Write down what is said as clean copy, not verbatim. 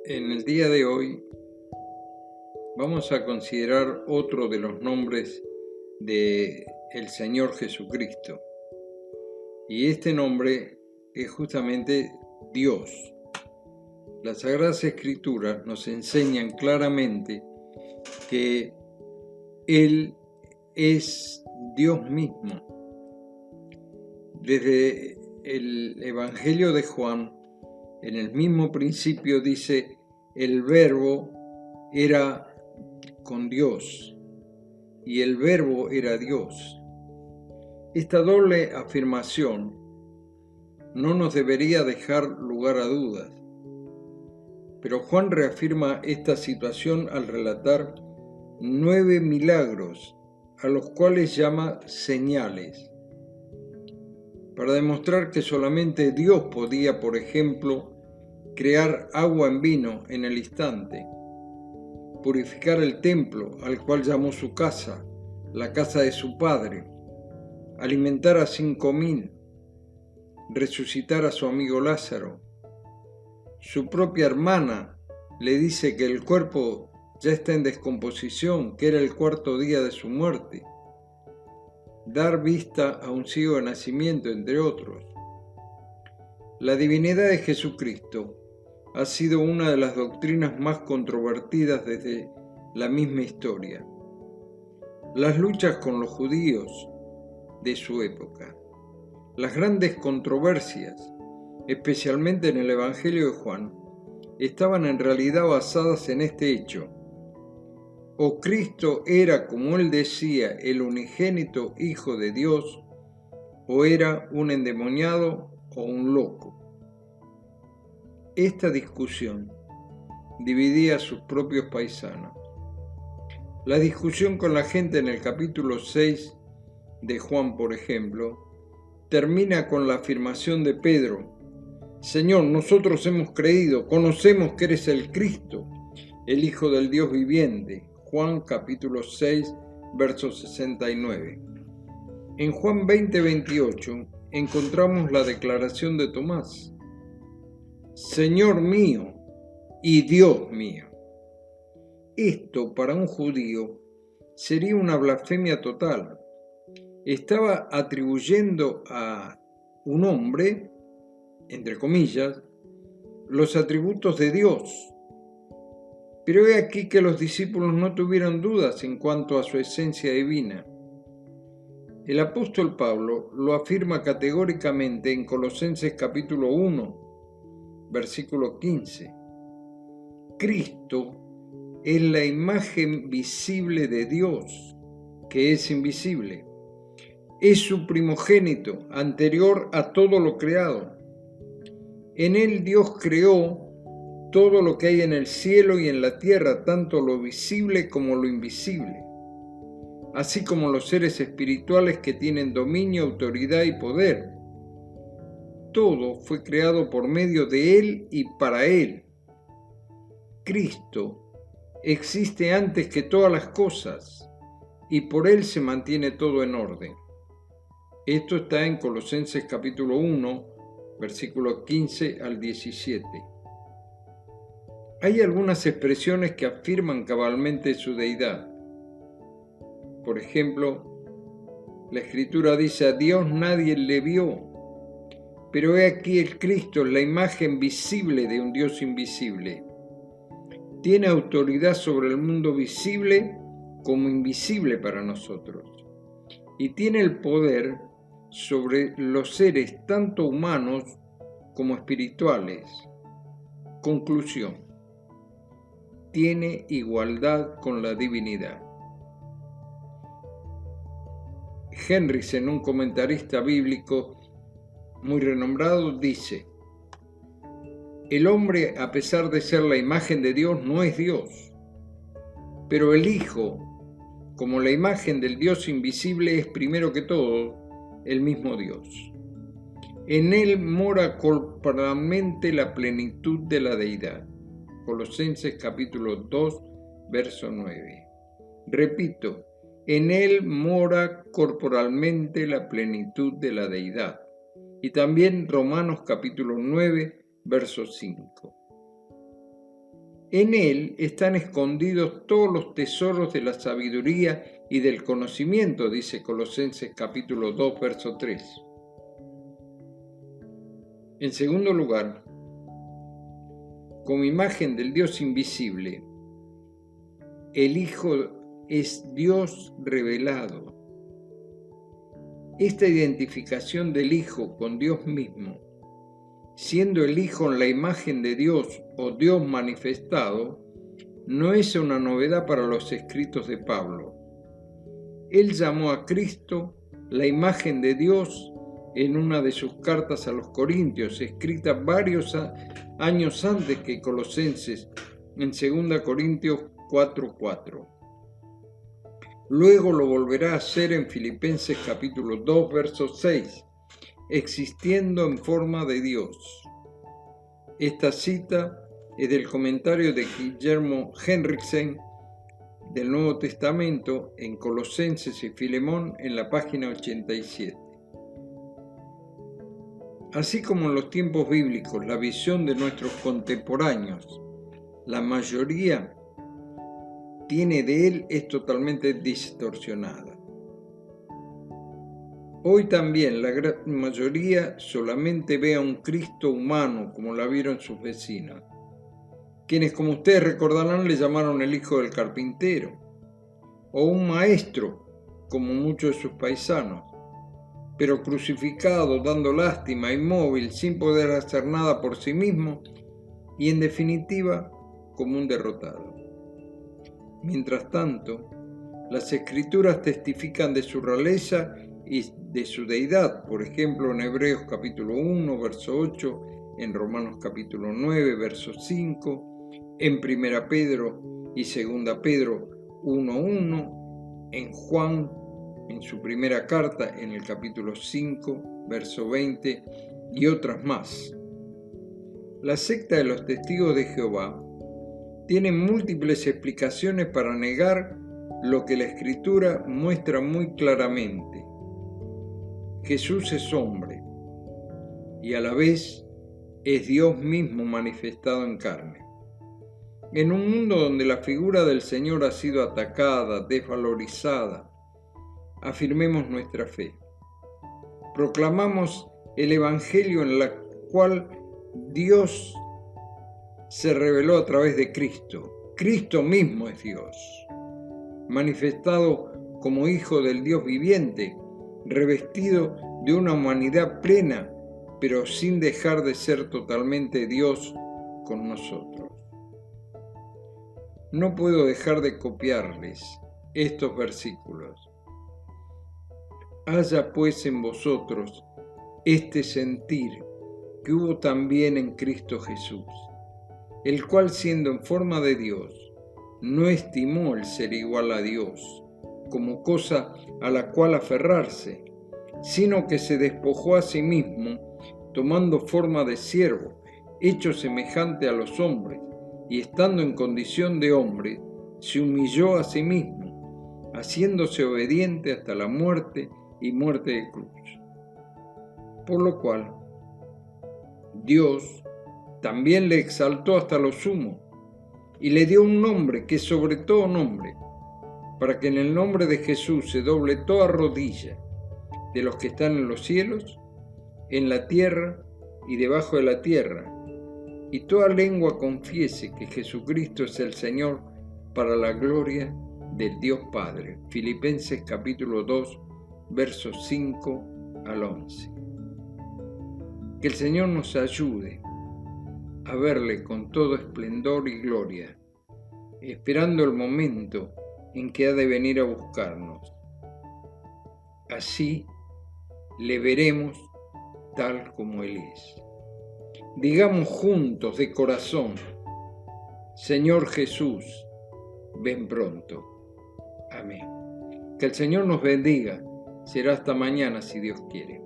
En el día de hoy vamos a considerar otro de los nombres de el Señor Jesucristo. Y este nombre es justamente Dios. Las Sagradas Escrituras nos enseñan claramente que Él es Dios mismo. Desde el Evangelio de Juan, en el mismo principio dice, el Verbo era con Dios y el Verbo era Dios. Esta doble afirmación no nos debería dejar lugar a dudas, pero Juan reafirma esta situación al relatar 9 milagros, a los cuales llama señales, para demostrar que solamente Dios podía, por ejemplo, crear agua en vino en el instante, purificar el templo al cual llamó su casa, la casa de su padre, alimentar a 5.000, resucitar a su amigo Lázaro. Su propia hermana le dice que el cuerpo ya está en descomposición, que era el 4.º día de su muerte. Dar vista a un ciego de nacimiento, entre otros. La divinidad de Jesucristo ha sido una de las doctrinas más controvertidas desde la misma historia. Las luchas con los judíos de su época, las grandes controversias, especialmente en el Evangelio de Juan, estaban en realidad basadas en este hecho. O Cristo era, como él decía, el unigénito Hijo de Dios, o era un endemoniado o un loco. Esta discusión dividía a sus propios paisanos. La discusión con la gente en el capítulo 6 de Juan, por ejemplo, termina con la afirmación de Pedro: Señor, nosotros hemos creído, conocemos que eres el Cristo, el Hijo del Dios viviente. Juan capítulo 6, verso 69. En Juan 20:28 encontramos la declaración de Tomás: Señor mío y Dios mío. Esto para un judío sería una blasfemia total. Estaba atribuyendo a un hombre, entre comillas, los atributos de Dios. Pero he aquí que los discípulos no tuvieron dudas en cuanto a su esencia divina. El apóstol Pablo lo afirma categóricamente en Colosenses capítulo 1, versículo 15. Cristo es la imagen visible de Dios, que es invisible. Es su primogénito, anterior a todo lo creado. En él Dios creó todo lo que hay en el cielo y en la tierra, tanto lo visible como lo invisible, así como los seres espirituales que tienen dominio, autoridad y poder. Todo fue creado por medio de él y para él. Cristo existe antes que todas las cosas y por él se mantiene todo en orden. Esto está en Colosenses capítulo 1, versículos 15 al 17. Hay algunas expresiones que afirman cabalmente su deidad. Por ejemplo, la Escritura dice: a Dios nadie le vio, pero he aquí el Cristo, la imagen visible de un Dios invisible. Tiene autoridad sobre el mundo visible como invisible para nosotros, y tiene el poder sobre los seres tanto humanos como espirituales. Conclusión: tiene igualdad con la divinidad. Henriksen, un comentarista bíblico muy renombrado, dice: el hombre, a pesar de ser la imagen de Dios, no es Dios, pero el Hijo, como la imagen del Dios invisible, es primero que todo el mismo Dios. En él mora corporalmente la plenitud de la deidad. Colosenses capítulo 2, verso 9. Repito, en él mora corporalmente la plenitud de la deidad. Y también Romanos capítulo 9, verso 5. En Él están escondidos todos los tesoros de la sabiduría y del conocimiento, dice Colosenses capítulo 2, verso 3. En segundo lugar, como imagen del Dios invisible, el Hijo es Dios revelado. Esta identificación del Hijo con Dios mismo, siendo el Hijo en la imagen de Dios o Dios manifestado, no es una novedad para los escritos de Pablo. Él llamó a Cristo la imagen de Dios en una de sus cartas a los Corintios, escrita varios años antes que Colosenses, en 2 Corintios 4:4. Luego lo volverá a hacer en Filipenses capítulo 2, verso 6, existiendo en forma de Dios. Esta cita es del comentario de Guillermo Henriksen del Nuevo Testamento en Colosenses y Filemón en la página 87. Así como en los tiempos bíblicos la visión de nuestros contemporáneos, la mayoría tiene de él es totalmente distorsionada. Hoy también la gran mayoría solamente ve a un Cristo humano como la vieron sus vecinos, quienes, como ustedes recordarán, le llamaron el hijo del carpintero, o un maestro, como muchos de sus paisanos, pero crucificado, dando lástima, inmóvil, sin poder hacer nada por sí mismo, y en definitiva, como un derrotado. Mientras tanto, las Escrituras testifican de su realeza y de su deidad, por ejemplo en Hebreos capítulo 1, verso 8, en Romanos capítulo 9, verso 5, en 1 Pedro y 2 Pedro 1:1, en Juan, en su primera carta, en el capítulo 5, verso 20, y otras más. La secta de los testigos de Jehová tiene múltiples explicaciones para negar lo que la Escritura muestra muy claramente. Jesús es hombre y a la vez es Dios mismo manifestado en carne. En un mundo donde la figura del Señor ha sido atacada, desvalorizada, afirmemos nuestra fe. Proclamamos el Evangelio en el cual Dios se reveló a través de Cristo. Cristo mismo es Dios, manifestado como Hijo del Dios viviente, revestido de una humanidad plena, pero sin dejar de ser totalmente Dios con nosotros. No puedo dejar de copiarles estos versículos. Haya pues en vosotros este sentir que hubo también en Cristo Jesús, el cual, siendo en forma de Dios, no estimó el ser igual a Dios como cosa a la cual aferrarse, sino que se despojó a sí mismo, tomando forma de siervo, hecho semejante a los hombres, y estando en condición de hombre, se humilló a sí mismo, haciéndose obediente hasta la muerte y muerte de cruz. Por lo cual, Dios también le exaltó hasta lo sumo, y le dio un nombre que es sobre todo nombre, para que en el nombre de Jesús se doble toda rodilla, de los que están en los cielos, en la tierra y debajo de la tierra, y toda lengua confiese que Jesucristo es el Señor, para la gloria del Dios Padre. Filipenses capítulo 2, versos 5 al 11. Que el Señor nos ayude a verle con todo esplendor y gloria, esperando el momento en que ha de venir a buscarnos. Así le veremos tal como Él es. Digamos juntos de corazón: Señor Jesús, ven pronto. Amén. Que el Señor nos bendiga. Será hasta mañana si Dios quiere.